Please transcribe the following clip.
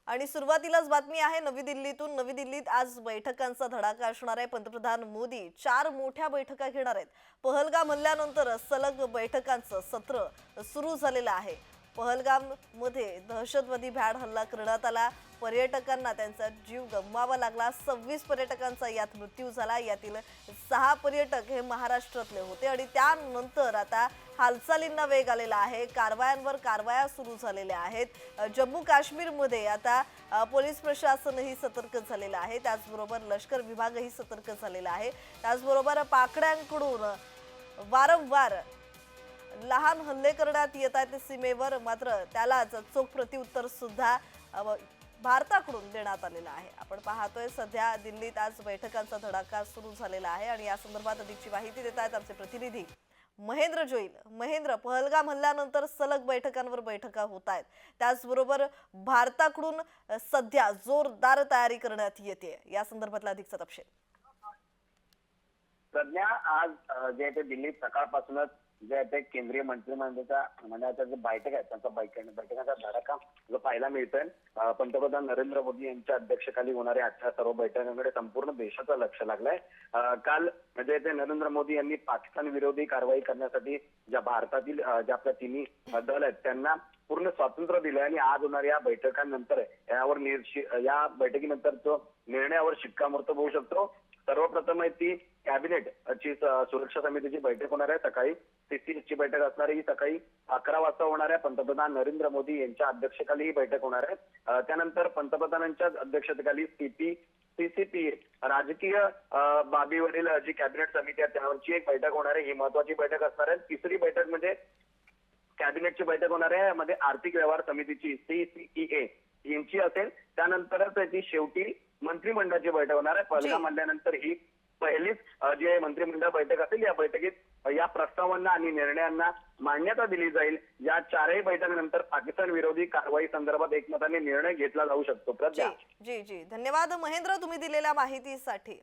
आणि सुरुवातीलाच बातमी आहे नवी दिल्लीतून। नवी दिल्लीत आज बैठकांचा धडाका असणार आहे। पंतप्रधान मोदी 4 मोठ्या बैठका घेणार आहेत। पहलगाम हल्ल्यानंतर सलग बैठकांचं सत्र सुरू झालेलं आहे। पहलगाम मध्ये दहशतवादी भ्याड हल्ला करण्यात आला। पर्यटकांना त्यांचा जीव गमवावा लागला। 26 पर्यटकांचा यात मृत्यू झाला। यातील 6 पर्यटक हे महाराष्ट्रातले होते आणि त्यानंतर आता हालचालींना वेग आलेला आहे। कारवायांवर कारवाया सुरू झालेल्या आहेत। जम्मू काश्मीर मध्ये आता पोलीस प्रशासनही सतर्क झालेलं आहे। त्याचबरोबर लष्कर विभागही सतर्क झालेला आहे। त्याचबरोबर पाकड्यांकडून वारंवार लहान हल्ले करण्यात येत आहेत सीमेवर, मात्र त्यालाच चोख प्रत्युत्तर सुद्धा भारताकडून देण्यात आलेला आहे। आपण पाहतोय सध्या दिल्लीत आज बैठकांचा धडाका सुरू झालेला आहे आणि या संदर्भात अधिकची माहिती देत आहेत आमचे प्रतिनिधी महेंद्र जोईल। महेंद्र, पहलगाम हल्ल्यानंतर सलग बैठकांवर बैठका होत आहेत। त्याचबरोबर भारताकडून सध्या जोरदार तयारी करण्यात येते। या संदर्भातला अधिकचा तपशील। सध्या आज जे ते दिल्लीत सकाळपासूनच जे ते केंद्रीय मंत्रिमंडळाच्या जे बैठक आहे त्यांचा बैठकांचा धडाका जो पाहायला मिळतोय। पंतप्रधान नरेंद्र मोदी यांच्या अध्यक्षतेखाली होणाऱ्या आजच्या सर्व बैठकांकडे संपूर्ण देशाचं लक्ष लागलंय। काल म्हणजे ते नरेंद्र मोदी यांनी पाकिस्तान विरोधी कारवाई करण्यासाठी ज्या भारतातील ज्या आपल्या तिन्ही दल आहेत त्यांना पूर्ण स्वातंत्र्य दिलंय आणि आज होणाऱ्या या बैठकांनंतर या बैठकीनंतर जो निर्णयावर शिक्कामोर्तब होऊ शकतो। सर्वप्रथम आहे ती कॅबिनेट ची सुरक्षा समितीची बैठक होणार आहे। सकाळी सीसीची बैठक असणार आहे। ही सकाळी 11 वाजता होणार आहे। पंतप्रधान नरेंद्र मोदी यांच्या अध्यक्षतेखाली ही बैठक होणार आहे। त्यानंतर पंतप्रधानांच्या अध्यक्षतेखाली सीसीपी राजकीय बाबीवरील जी कॅबिनेट समिती आहे त्यावरची एक बैठक होणार आहे। ही महत्वाची बैठक असणार आहे। तिसरी बैठक म्हणजे कॅबिनेटची बैठक होणार आहे। यामध्ये आर्थिक व्यवहार समितीची CCEA यांची असेल। त्यानंतरच त्याची शेवटी मंत्रिमंडळाची बैठक होणार आहे। पहलगाम हल्ल्यानंतर ही पहिलीच जे मंत्रिमंडळ बैठक असेल। या बैठकीत या प्रस्तावांना आणि निर्णयांना मान्यता दिली जाईल। या 4ही बैठकीनंतर पाकिस्तान विरोधी कारवाई संदर्भात एकमताने निर्णय घेतला जाऊ शकतो। जी, धन्यवाद महेंद्र, तुम्ही दिलेल्या माहितीसाठी।